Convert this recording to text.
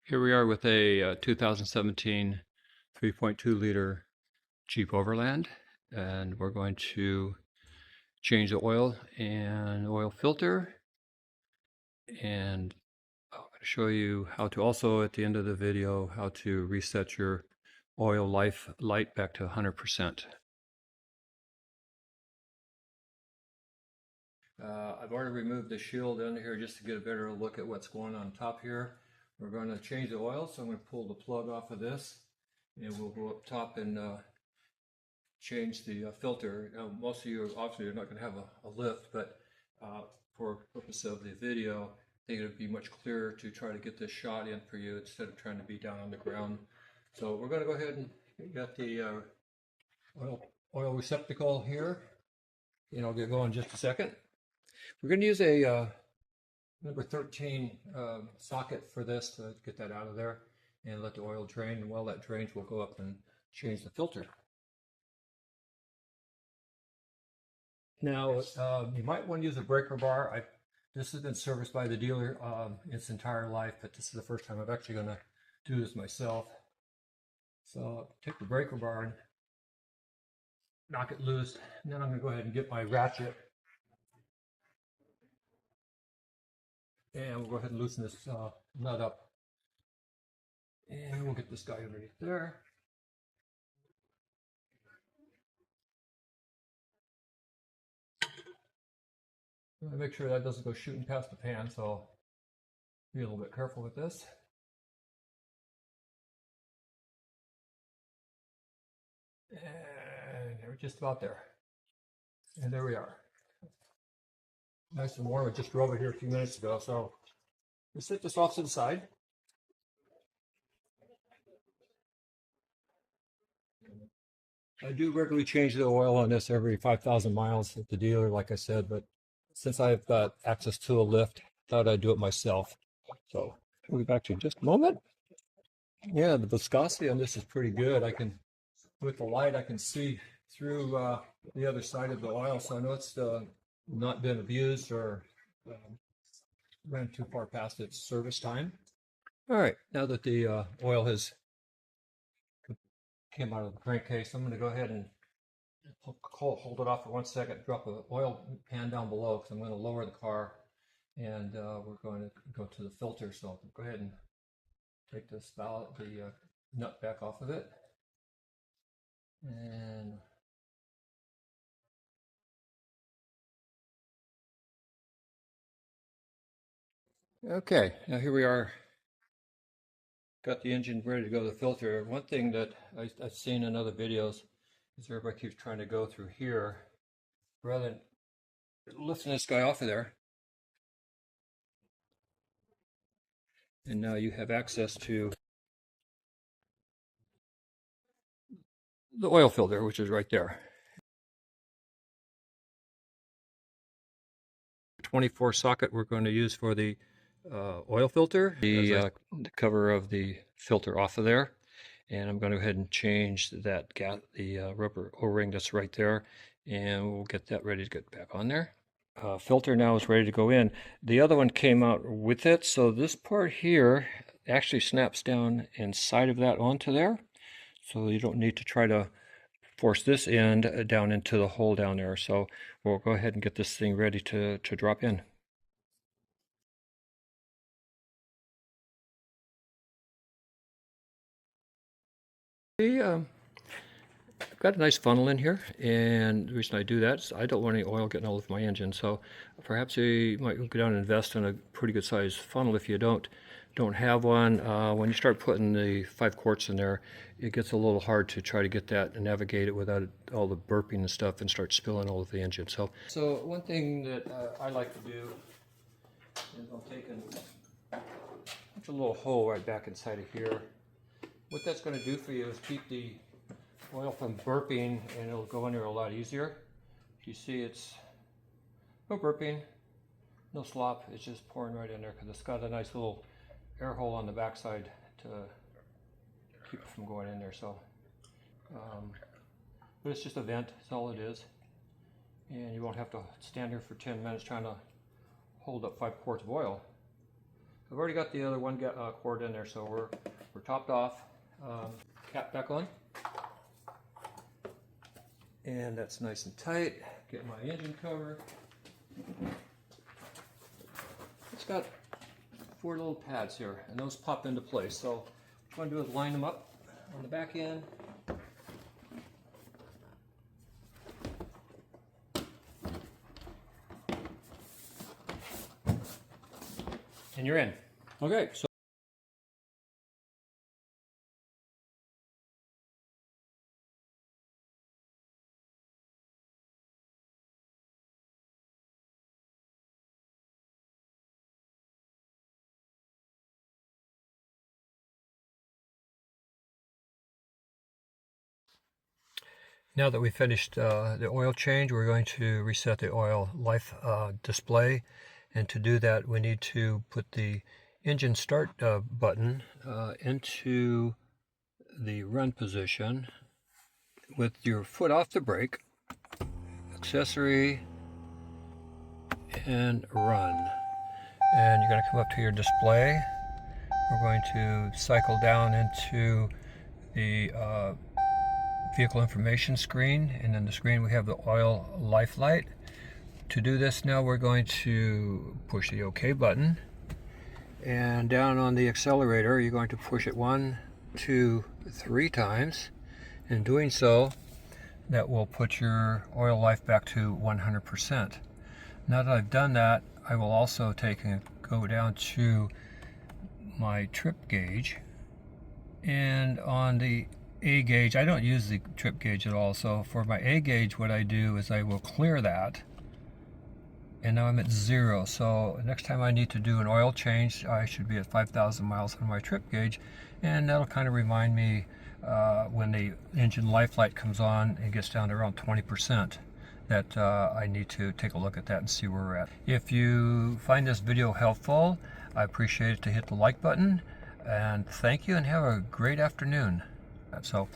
Here we are with a 2017 3.2 liter Jeep Overland, and we're going to change the oil and oil filter, and I'm going to show you how to also at the end of the video how to reset your oil light back to 100%. I've already removed the shield under here just to get a better look at what's going on top here. We're going to change the oil, so I'm going to pull the plug off of this, and we'll go up top and change the filter. Now, most of you obviously are not going to have a lift, but for purpose of the video, I think it would be much clearer to try to get this shot in for you instead of trying to be down on the ground. So we're going to go ahead and get the oil receptacle here, and I'll get going in just a second. We're going to use a number 13 socket for this to get that out of there and let the oil drain. And while that drains, we'll go up and change the filter. Now, you might want to use a breaker bar. This has been serviced by the dealer its entire life, but this is the first time I'm actually going to do this myself. So I'll take the breaker bar and knock it loose, and then I'm going to go ahead and get my ratchet. And we'll go ahead and loosen this nut up. And we'll get this guy underneath there. Make sure that doesn't go shooting past the pan, so be a little bit careful with this. And we're just about there. And there we are. Nice and warm. I just drove it here a few minutes ago, so we'll set this off to the side. I do regularly change the oil on this every 5,000 miles at the dealer, like I said, but since I've got access to a lift, I thought I'd do it myself. So we'll be back to you in just a moment. Yeah, the viscosity on this is pretty good. With the light, I can see through the other side of the oil, so I know it's not been abused or ran too far past its service time. All right, now that the oil has came out of the crankcase, I'm going to go ahead and hold it off for 1 second, drop the oil pan down below because I'm going to lower the car, and we're going to go to the filter. So go ahead and take this valve, the nut back off of it, and okay, now here we are. Got the engine ready to go to the filter. One thing that I've seen in other videos is everybody keeps trying to go through here rather than lifting this guy off of there. And now you have access to the oil filter, which is right there. 24 socket we're going to use for the oil filter, the cover of the filter off of there, and I'm going to go ahead and change that the rubber O-ring that's right there, and we'll get that ready to get back on there. Filter now is ready to go in. The other one came out with it, so this part here actually snaps down inside of that onto there, so you don't need to try to force this end down into the hole down there. So we'll go ahead and get this thing ready to drop in. I've got a nice funnel in here, and the reason I do that is I don't want any oil getting all over my engine. So perhaps you might go down and invest in a pretty good sized funnel if you don't have one. When you start putting the 5 quarts in there, it gets a little hard to try to get that and navigate it without all the burping and stuff and start spilling all over the engine. So one thing that I like to do is I'll take a little hole right back inside of here. What that's going to do for you is keep the oil from burping, and it'll go in there a lot easier. You see, it's no burping, no slop. It's just pouring right in there because it's got a nice little air hole on the backside to keep it from going in there. So, but it's just a vent. That's all it is, and you won't have to stand here for 10 minutes trying to hold up 5 quarts of oil. I've already got the other one cord in there, so we're topped off. Cap back on. And that's nice and tight. Get my engine cover. It's got 4 little pads here, and those pop into place. So what you want to do is line them up on the back end. And you're in. Okay, so now that we finished the oil change, we're going to reset the oil life display. And to do that, we need to put the engine start button into the run position with your foot off the brake, accessory, and run. And you're going to come up to your display. We're going to cycle down into the vehicle information screen, and in the screen we have the oil life light. To do this now, we're going to push the OK button, and down on the accelerator you're going to push it 1, 2, 3 times. In doing so, that will put your oil life back to 100%. Now that I've done that, I will also take and go down to my trip gauge, and on the A gauge, I don't use the trip gauge at all, so for my A gauge what I do is I will clear that, and now I'm at 0. So next time I need to do an oil change, I should be at 5,000 miles on my trip gauge, and that'll kind of remind me when the engine life light comes on and gets down to around 20%, that I need to take a look at that and see where we're at. If you find this video helpful, I appreciate it to hit the like button, and thank you, and have a great afternoon. So